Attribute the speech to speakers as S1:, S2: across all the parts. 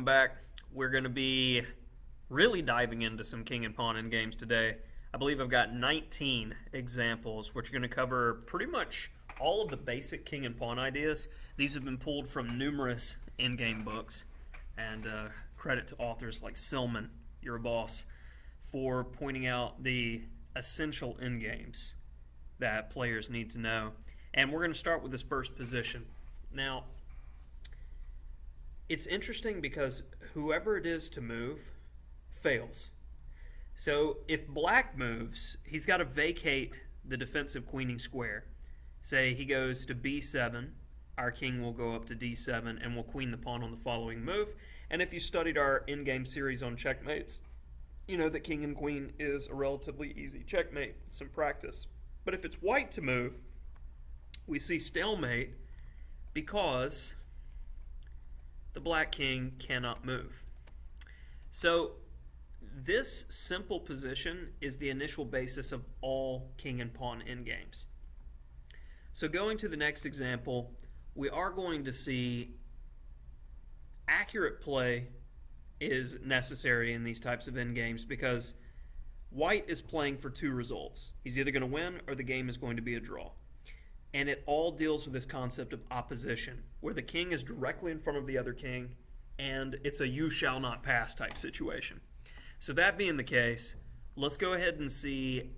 S1: back. We're going to be really diving into some king and pawn in games today. I believe I've got 19 examples, which are going to cover pretty much all of the basic king and pawn ideas. These have been pulled from numerous in-game books, and credit to authors like Silman, you're a boss, for pointing out the essential in-games that players need to know. And we're going to start with this first position. Now, it's interesting because whoever it is to move fails. So if black moves, he's got to vacate the defensive queening square. Say he goes to b7, our king will go up to d7 and we'll queen the pawn on the following move. And if you studied our in-game series on checkmates, you know that king and queen is a relatively easy checkmate, some practice. But if it's white to move, we see stalemate because the black king cannot move. So this simple position is the initial basis of all king and pawn endgames. So going to the next example, we are going to see accurate play is necessary in these types of endgames because white is playing for two results. He's either going to win or the game is going to be a draw. And it all deals with this concept of opposition, where the king is directly in front of the other king, and it's a you shall not pass type situation. So that being the case, let's go ahead and see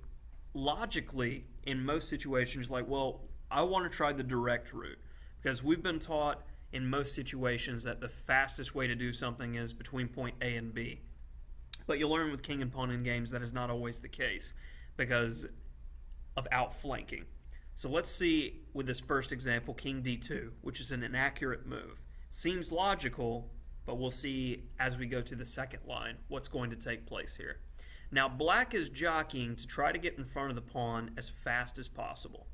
S1: logically in most situations like, well, I want to try the direct route because we've been taught in most situations that the fastest way to do something is between point A and B. But you'll learn with king and pawn in games that is not always the case because of outflanking. So let's see with this first example, king d2, which is an inaccurate move. Seems logical, but we'll see as we go to the second line what's going to take place here. Now black is jockeying to try to get in front of the pawn as fast as possible.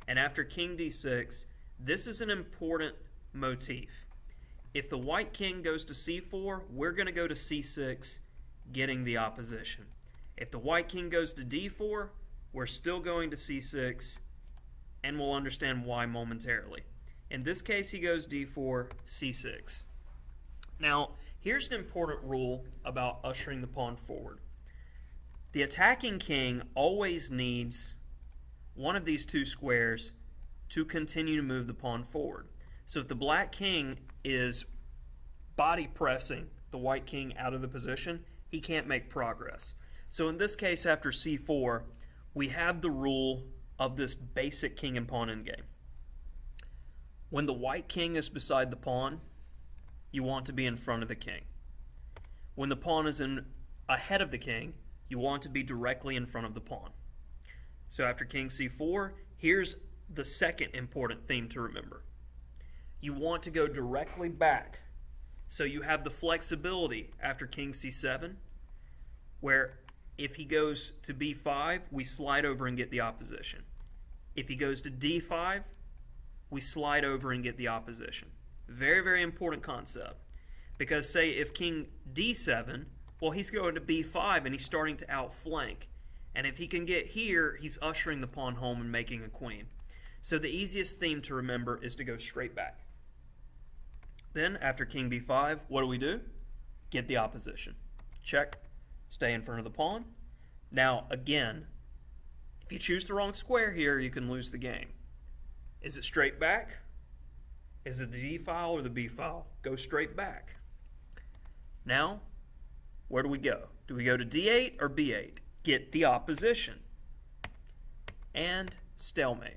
S1: And after king d6, this is an important motif. If the white king goes to c4, we're going to go to c6, getting the opposition. If the white king goes to d4, we're still going to c6, and we'll understand why momentarily. In this case, he goes d4, c6. Now, here's an important rule about ushering the pawn forward. The attacking king always needs one of these two squares to continue to move the pawn forward. So if the black king is body pressing the white king out of the position, he can't make progress. So in this case, after c4, we have the rule of this basic king and pawn endgame. When the white king is beside the pawn, you want to be in front of the king. When the pawn is ahead of the king, you want to be directly in front of the pawn. So after king c4, here's the second important theme to remember. You want to go directly back. So you have the flexibility after king c7, where if he goes to b5, we slide over and get the opposition. If he goes to d5, we slide over and get the opposition. Very, very important concept. Because say if king d7, well, he's going to b5 and he's starting to outflank. And if he can get here, he's ushering the pawn home and making a queen. So the easiest theme to remember is to go straight back. Then after king b5, what do? Get the opposition. Check. Stay in front of the pawn. Now, again, if you choose the wrong square here, you can lose the game. Is it straight back? Is it the D file or the B file? Go straight back. Now, where do we go? Do we go to D8 or B8? Get the opposition. And stalemate.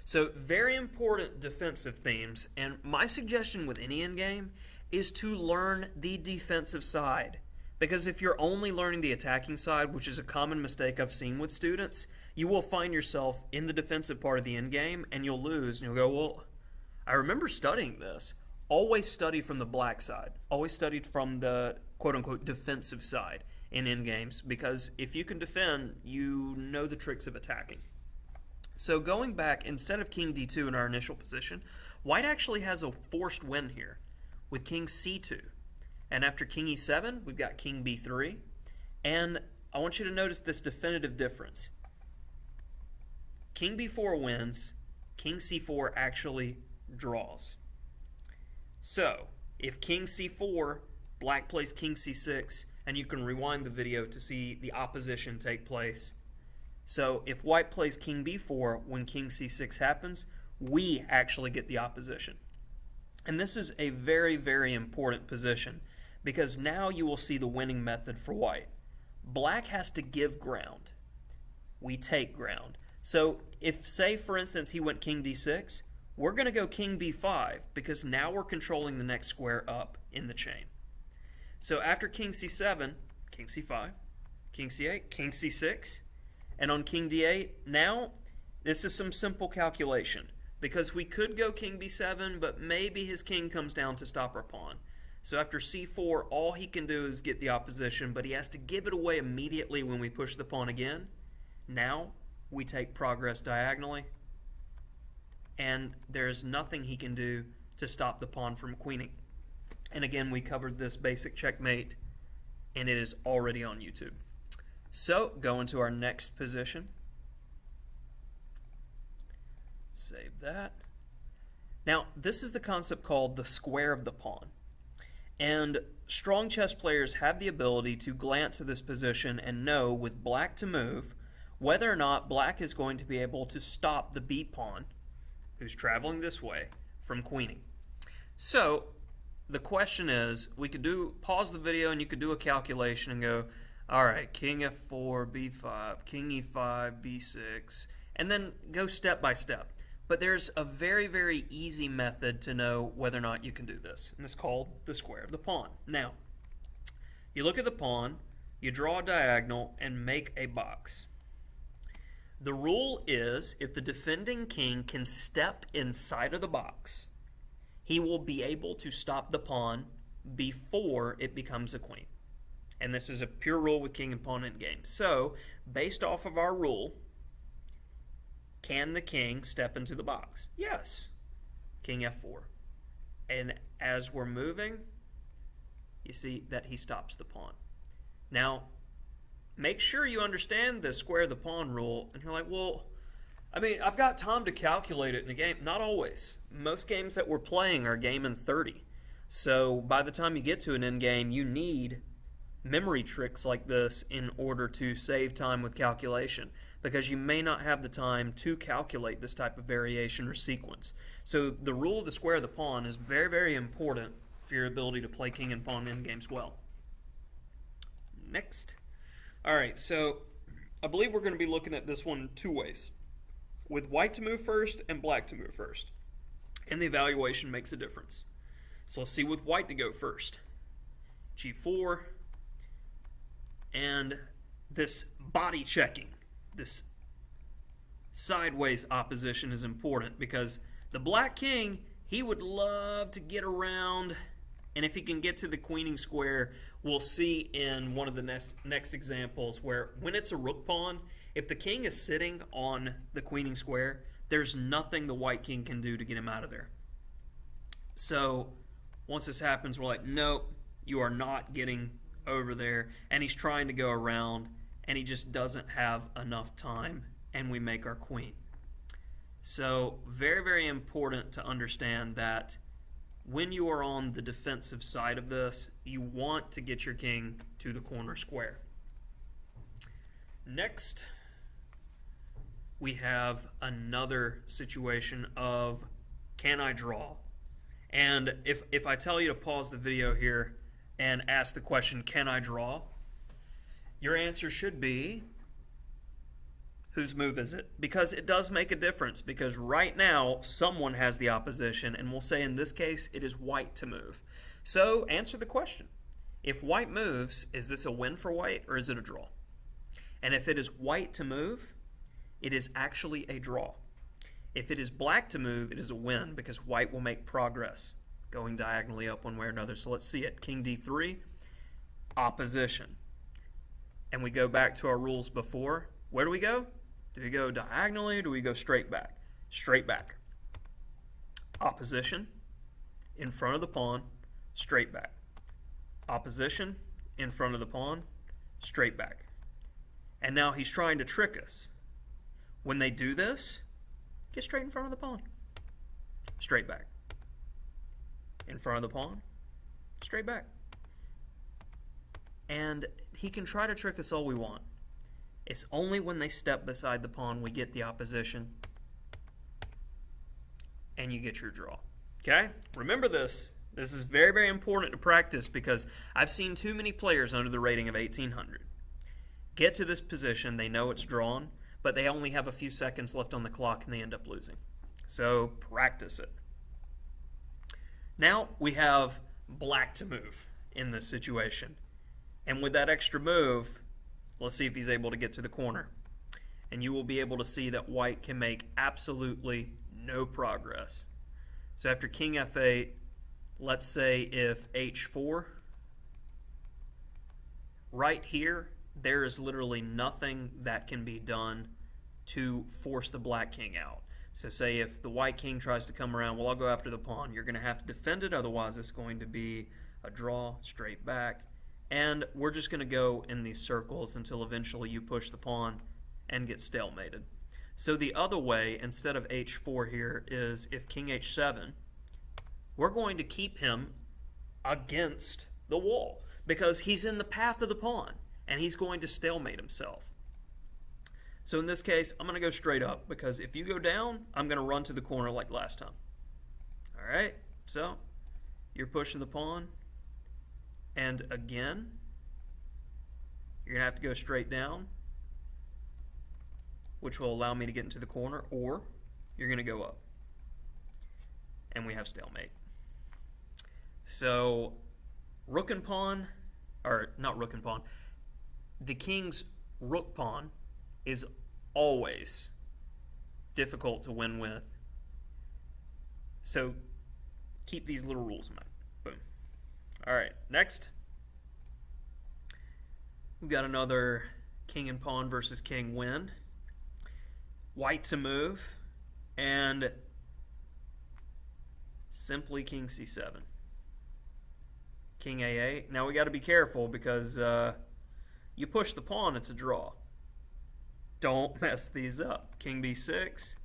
S1: So very important defensive themes, and my suggestion with any endgame is to learn the defensive side. Because if you're only learning the attacking side, which is a common mistake I've seen with students, you will find yourself in the defensive part of the endgame and you'll lose. And you'll go, well, I remember studying this. Always study from the black side. Always studied from the quote-unquote defensive side in endgames, because if you can defend, you know the tricks of attacking. So going back, instead of king d2 in our initial position, white actually has a forced win here with king c2. And after king e7, we've got king b3. And I want you to notice this definitive difference. King b4 wins, king c4 actually draws. So if king c4 Black plays king c6, and you can rewind the video to see the opposition take place. So if white plays king b4 when king c6 happens, we actually get the opposition. And this is a very, very important position because now you will see the winning method for white. Black has to give ground. We take ground. So if, say, for instance, he went king d6, we're going to go king b5 because now we're controlling the next square up in the chain. So after king c7, king c5, king c8, king c6, and on king d8, now this is some simple calculation because we could go king b7, but maybe his king comes down to stop our pawn. So after c4, all he can do is get the opposition, but he has to give it away immediately when we push the pawn again. Now we take progress diagonally, and there's nothing he can do to stop the pawn from queening. And again, we covered this basic checkmate, and it is already on YouTube. So go into our next position. Save that. Now, this is the concept called the square of the pawn. And strong chess players have the ability to glance at this position and know with black to move whether or not black is going to be able to stop the b pawn, who's traveling this way, from queening. So the question is, we could pause the video and you could do a calculation and go, all right, king f4, b5, king e5, b6, and then go step by step. But there's a very, very easy method to know whether or not you can do this, and it's called the square of the pawn. Now, you look at the pawn, you draw a diagonal, and make a box. The rule is if the defending king can step inside of the box, he will be able to stop the pawn before it becomes a queen. And this is a pure rule with king and pawn in game. So, based off of our rule, can the king step into the box? Yes. King f4. And as we're moving, you see that he stops the pawn. Now, make sure you understand the square of the pawn rule. And you're like, well, I mean, I've got time to calculate it in a game. Not always. Most games that we're playing are game in 30. So by the time you get to an end game, you need memory tricks like this in order to save time with calculation, because you may not have the time to calculate this type of variation or sequence. So the rule of the square of the pawn is very, very important for your ability to play king and pawn endgames well. Next. All right, so I believe we're going to be looking at this one two ways, with white to move first and black to move first. And the evaluation makes a difference. So let's see with white to go first. G4. And this body checking, this sideways opposition is important because the black king, he would love to get around, and if he can get to the queening square, we'll see in one of the next examples where when it's a rook pawn, if the king is sitting on the queening square, there's nothing the white king can do to get him out of there. So once this happens, we're like, nope, you are not getting over there, and he's trying to go around, and he just doesn't have enough time, and we make our queen. So very, very important to understand that when you are on the defensive side of this, you want to get your king to the corner square. Next, we have another situation of, can I draw? And if I tell you to pause the video here and ask the question, can I draw? Your answer should be, whose move is it? Because it does make a difference, because right now someone has the opposition, and we'll say in this case it is white to move. So answer the question. If white moves, is this a win for white or is it a draw? And if it is white to move, it is actually a draw. If it is black to move, it is a win because white will make progress going diagonally up one way or another. So let's see it. King d3, opposition. And we go back to our rules before. Where do we go? Do we go diagonally or do we go straight back? Straight back. Opposition, in front of the pawn, straight back. Opposition, in front of the pawn, straight back. And now he's trying to trick us. When they do this, get straight in front of the pawn. Straight back. In front of the pawn, straight back. And he can try to trick us all we want. It's only when they step beside the pawn we get the opposition, and you get your draw. Okay? Remember this. This is very, very important to practice because I've seen too many players under the rating of 1800 get to this position, they know it's drawn, but they only have a few seconds left on the clock and they end up losing. So practice it. Now we have black to move in this situation. And with that extra move, let's see if he's able to get to the corner. And you will be able to see that white can make absolutely no progress. So after king f8, let's say if h4, right here, there is literally nothing that can be done to force the black king out. So say if the white king tries to come around, well, I'll go after the pawn. You're going to have to defend it, otherwise it's going to be a draw straight back. And we're just going to go in these circles until eventually you push the pawn and get stalemated. So the other way, instead of h4 here, is if king h7, we're going to keep him against the wall because he's in the path of the pawn and he's going to stalemate himself. So in this case, I'm going to go straight up because if you go down, I'm going to run to the corner like last time. All right, so you're pushing the pawn, and again, you're going to have to go straight down, which will allow me to get into the corner, or you're going to go up. And we have stalemate. So rook and pawn, or not rook and pawn, the king's rook pawn is always difficult to win with. So keep these little rules in mind. Boom. All right, next. We've got another king and pawn versus king win. White to move, and simply king c7. King a8. Now we got to be careful because you push the pawn, it's a draw. Don't mess these up. King b6.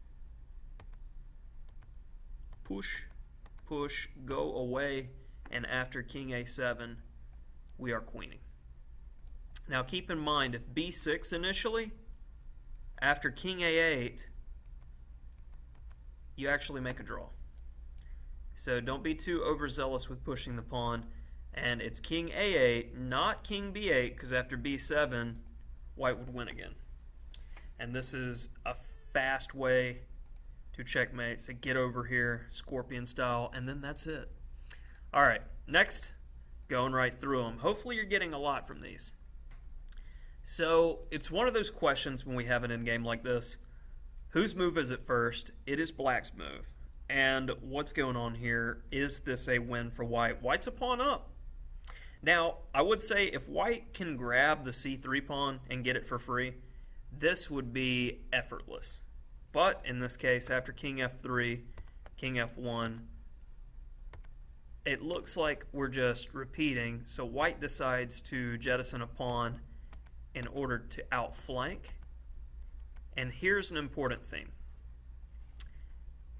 S1: Push, push, go away, and after king a7, we are queening. Now keep in mind, if b6 initially, after king a8, you actually make a draw. So don't be too overzealous with pushing the pawn. And it's king a8, not king b8, because after b7, white would win again. And this is a fast way to checkmate. So get over here, scorpion style, and then that's it. All right, next, going right through them. Hopefully you're getting a lot from these. So it's one of those questions when we have an endgame like this. Whose move is it first? It is black's move. And what's going on here? Is this a win for white? White's a pawn up. Now, I would say if white can grab the c3 pawn and get it for free, this would be effortless. But in this case, after king f3, king f1, it looks like we're just repeating. So white decides to jettison a pawn in order to outflank. And here's an important thing.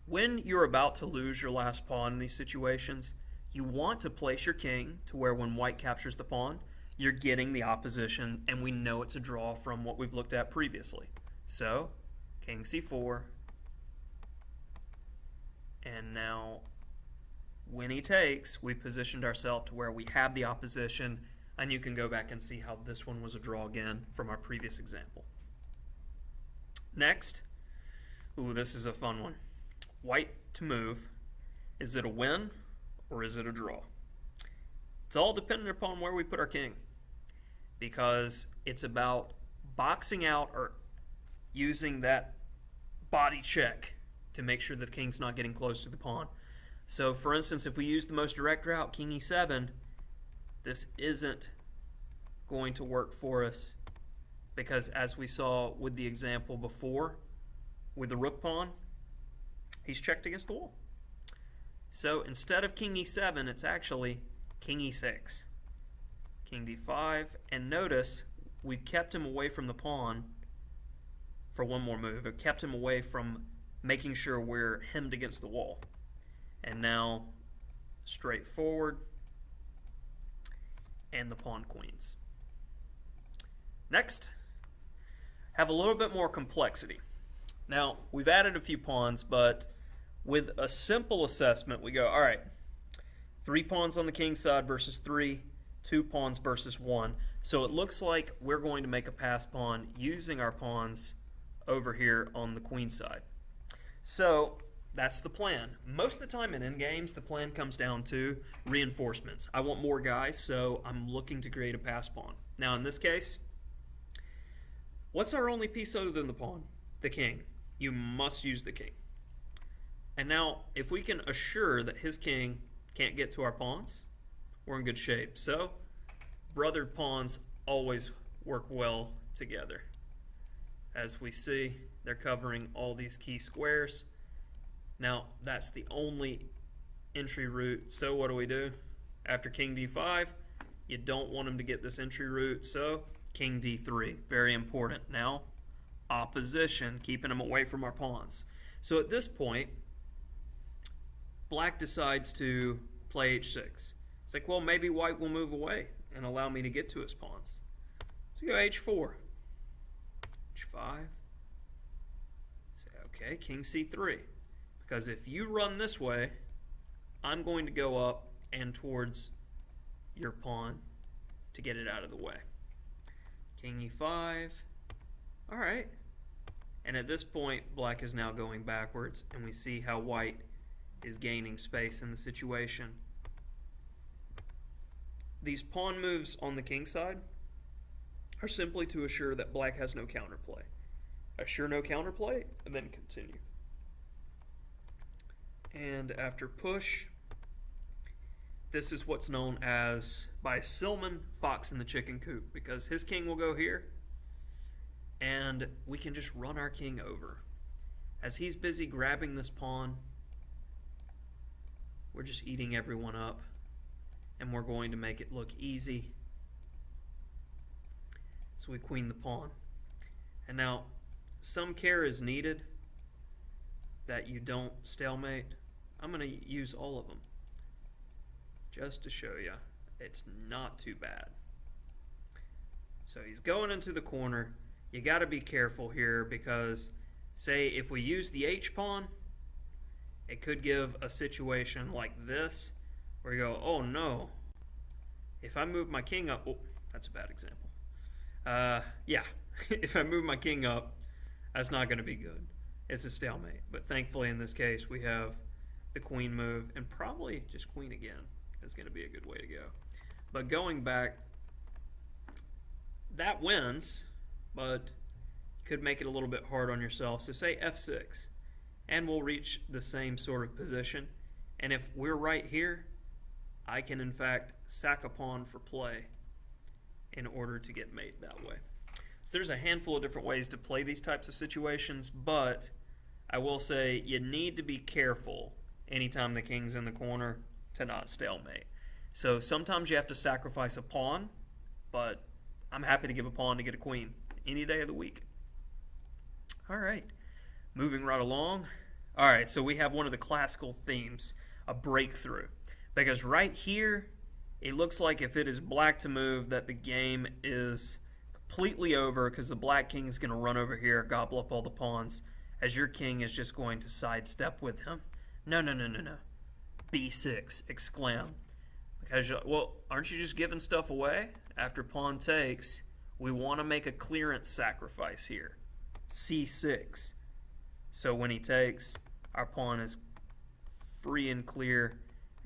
S1: When you're about to lose your last pawn in these situations, you want to place your king to where when white captures the pawn, you're getting the opposition, and we know it's a draw from what we've looked at previously. So, king c4, and now when he takes, we've positioned ourselves to where we have the opposition, and you can go back and see how this one was a draw again from our previous example. Next, ooh, this is a fun one. White to move. Is it a win or is it a draw? It's all dependent upon where we put our king, because it's about boxing out or using that body check to make sure the king's not getting close to the pawn. So for instance, if we use the most direct route, king e7, this isn't going to work for us, because as we saw with the example before with the rook pawn, he's checked against the wall. So instead of king e7, it's actually king e6, king d5, and notice we've kept him away from the pawn for one more move. We've kept him away from making sure we're hemmed against the wall. And now straight forward, and the pawn queens. Next, have a little bit more complexity. Now, we've added a few pawns, but with a simple assessment, we go, all right, 3 pawns on the king side versus 3, 2 pawns versus 1. So it looks like we're going to make a pass pawn using our pawns over here on the queen side. So that's the plan. Most of the time in endgames, the plan comes down to reinforcements. I want more guys, so I'm looking to create a pass pawn. Now in this case, what's our only piece other than the pawn? The king. You must use the king. And now, if we can assure that his king can't get to our pawns, we're in good shape. So, brothered pawns always work well together. As we see, they're covering all these key squares. Now, that's the only entry route. So what do? After king d5, you don't want him to get this entry route, so king d3, very important. Now, opposition, keeping him away from our pawns. So at this point, black decides to play h6. It's like, well, maybe white will move away and allow me to get to his pawns. So you go h4, h5. Say, okay, king c3. Because if you run this way, I'm going to go up and towards your pawn to get it out of the way. King e5. All right. And at this point, black is now going backwards, and we see how white is gaining space in the situation. These pawn moves on the king side are simply to assure that black has no counterplay. Assure no counterplay, and then continue. And after push, this is what's known as, by Silman, fox in the chicken coop, because his king will go here, and we can just run our king over. As he's busy grabbing this pawn, we're just eating everyone up, and we're going to make it look easy. So we queen the pawn. And now, some care is needed that you don't stalemate. I'm going to use all of them just to show you it's not too bad. So he's going into the corner. You got to be careful here because, say, if we use the h-pawn, it could give a situation like this where you go, oh no, if I move my king up, oh, that's a bad example. Yeah, if I move my king up, that's not going to be good. It's a stalemate. But thankfully in this case we have the queen move, and probably just queen again is going to be a good way to go. But going back, that wins, but you could make it a little bit hard on yourself. So say f6, and we'll reach the same sort of position. And if we're right here, I can in fact sack a pawn for play in order to get mate that way. So there's a handful of different ways to play these types of situations, but I will say you need to be careful anytime the king's in the corner to not stalemate. So sometimes you have to sacrifice a pawn, but I'm happy to give a pawn to get a queen any day of the week. All right, moving right along. All right, so we have one of the classical themes, a breakthrough. Because right here, it looks like if it is black to move, that the game is completely over because the black king is going to run over here, gobble up all the pawns, as your king is just going to sidestep with him. No, no, no, no, no. B6, exclaim. Because, well, aren't you just giving stuff away? After pawn takes, we want to make a clearance sacrifice here. C6. So when he takes, our pawn is free and clear,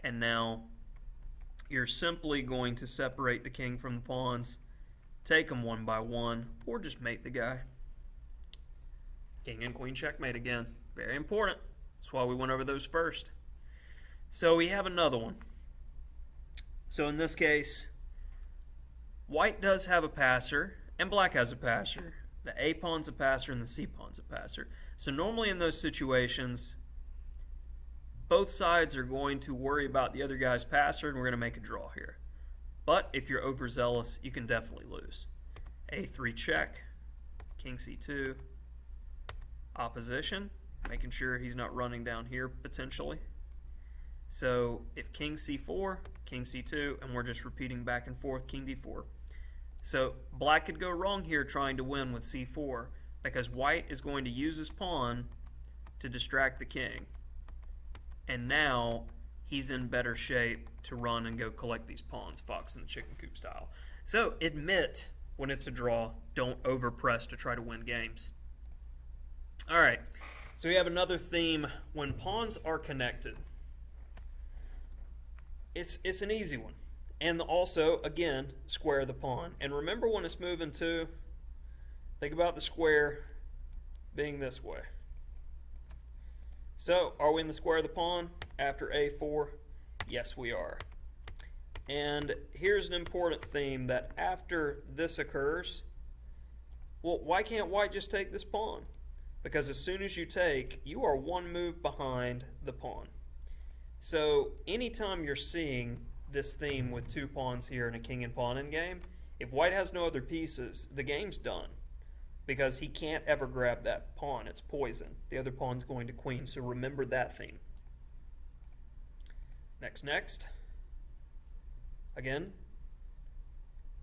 S1: and now you're simply going to separate the king from the pawns, take them one by one, or just mate the guy. King and queen checkmate again. Very important. That's why we went over those first. So we have another one. So in this case, white does have a passer, and black has a passer. The A pawn's a passer, and the C pawn's a passer. So normally in those situations, both sides are going to worry about the other guy's passer, and we're going to make a draw here. But if you're overzealous, you can definitely lose. A3 check, king c2, opposition, making sure he's not running down here potentially. So if king c4, king c2, and we're just repeating back and forth, king d4. So black could go wrong here trying to win with c4 because white is going to use his pawn to distract the king. And now he's in better shape to run and go collect these pawns, fox in the chicken coop style. So admit when it's a draw, don't overpress to try to win games. All right, so we have another theme. When pawns are connected, it's an easy one. And also, again, square the pawn. And remember when it's moving to, think about the square being this way. So, are we in the square of the pawn after a4? Yes, we are. And here's an important theme that after this occurs, well, why can't white just take this pawn? Because as soon as you take, you are one move behind the pawn. So anytime you're seeing this theme with two pawns here and a king and pawn in game, if white has no other pieces, the game's done. Because he can't ever grab that pawn. It's poison. The other pawn's going to queen, so remember that theme. Next. Again,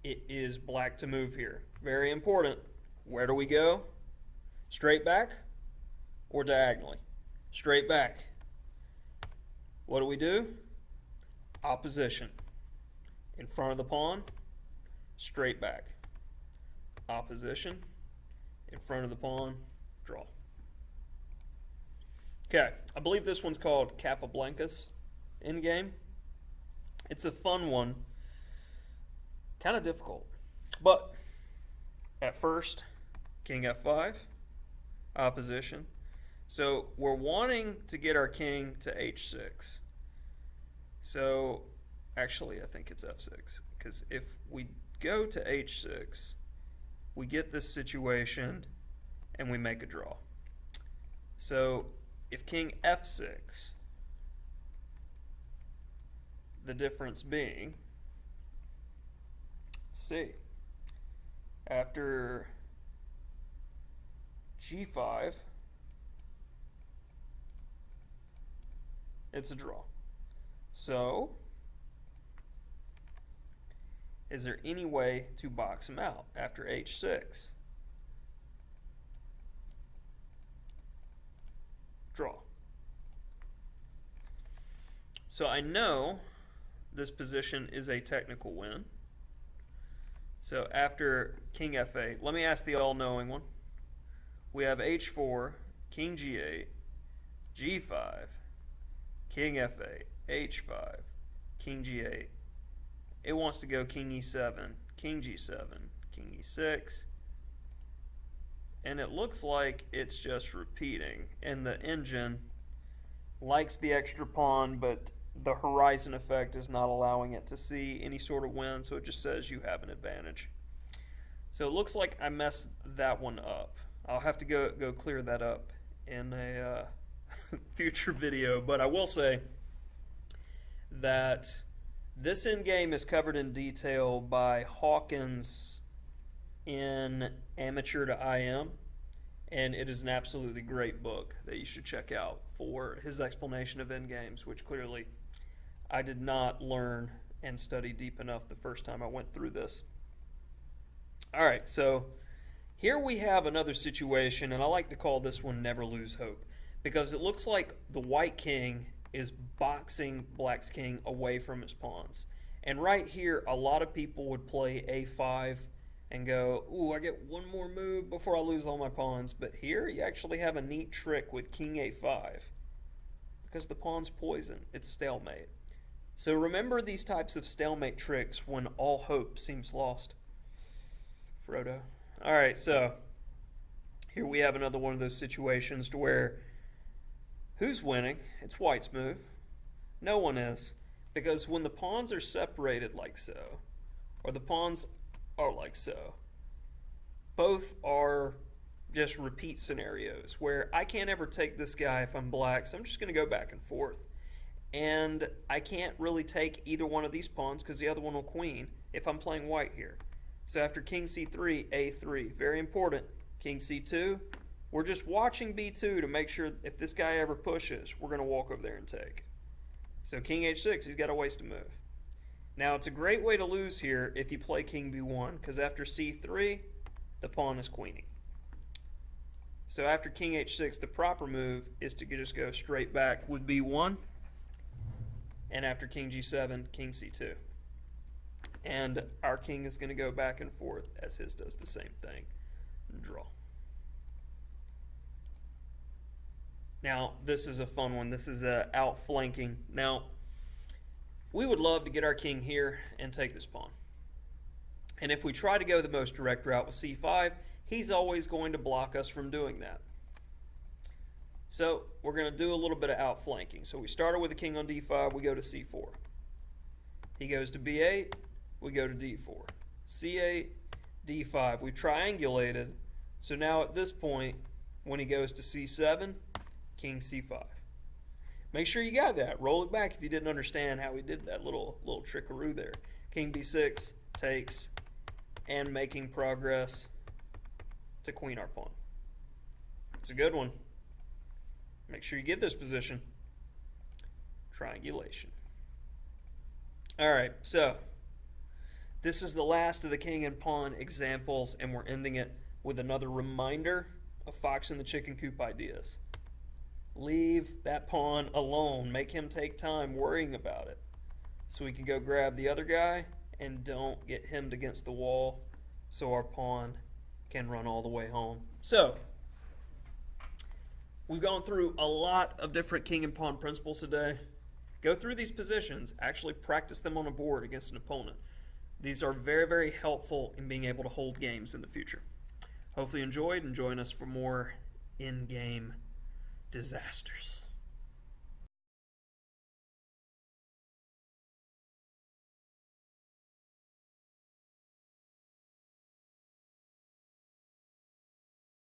S1: it is black to move here. Very important. Where do we go? Straight back or diagonally? Straight back. What do we do? Opposition. In front of the pawn, straight back. Opposition. In front of the pawn, draw. Okay, I believe this one's called Capablanca's Endgame. It's a fun one. Kind of difficult. But at first, king f5, opposition. So we're wanting to get our king to h6. So actually I think it's f6, because if we go to h6, we get this situation and we make a draw. So if king f6, the difference being, let's see, after g5, it's a draw. So, is there any way to box him out after h6? Draw. So I know this position is a technical win. So after king f8, let me ask the all-knowing one. We have h4, king g8, g5, king f8, h5, king g8. It wants to go king e7, king g7, king e6. And it looks like it's just repeating. And the engine likes the extra pawn, but the horizon effect is not allowing it to see any sort of win, so it just says you have an advantage. So it looks like I messed that one up. I'll have to go clear that up in a future video, but I will say that this endgame is covered in detail by Hawkins in Amateur to IM, and it is an absolutely great book that you should check out for his explanation of endgames, which clearly I did not learn and study deep enough the first time I went through this. All right, so here we have another situation, and I like to call this one Never Lose Hope, because it looks like the white king is boxing black's king away from his pawns. And right here, a lot of people would play a5 and go, ooh, I get one more move before I lose all my pawns. But here, you actually have a neat trick with king a5, because the pawn's poison. It's stalemate. So remember these types of stalemate tricks when all hope seems lost. Frodo. All right, so here we have another one of those situations to where who's winning? It's white's move. No one is. Because when the pawns are separated like so, or the pawns are like so, both are just repeat scenarios where I can't ever take this guy if I'm black, so I'm just going to go back and forth. And I can't really take either one of these pawns because the other one will queen if I'm playing white here. So after king c3, a3, very important. King c2, we're just watching b2 to make sure if this guy ever pushes, we're going to walk over there and take. So king h6, he's got to waste a move. Now, it's a great way to lose here if you play king b1, because after c3, the pawn is queening. So after king h6, the proper move is to just go straight back with b1, and after king g7, king c2. And our king is going to go back and forth as his does the same thing. And draw. Now, this is a fun one. This is outflanking. Now, we would love to get our king here and take this pawn. And if we try to go the most direct route with c5, he's always going to block us from doing that. So we're going to do a little bit of outflanking. So we started with the king on d5, we go to c4. He goes to b8, we go to d4. c8, d5. We've triangulated. So now at this point, when he goes to c7, king c5. Make sure you got that. Roll it back if you didn't understand how we did that little trickaroo there. King b6 takes, and making progress to queen our pawn. It's a good one. Make sure you get this position. Triangulation. All right, so this is the last of the king and pawn examples, and we're ending it with another reminder of fox and the chicken coop ideas. Leave that pawn alone. Make him take time worrying about it so we can go grab the other guy, and don't get hemmed against the wall so our pawn can run all the way home. So we've gone through a lot of different king and pawn principles today. Go through these positions. Actually practice them on a board against an opponent. These are very, very helpful in being able to hold games in the future. Hopefully you enjoyed, and join us for more in-game disasters.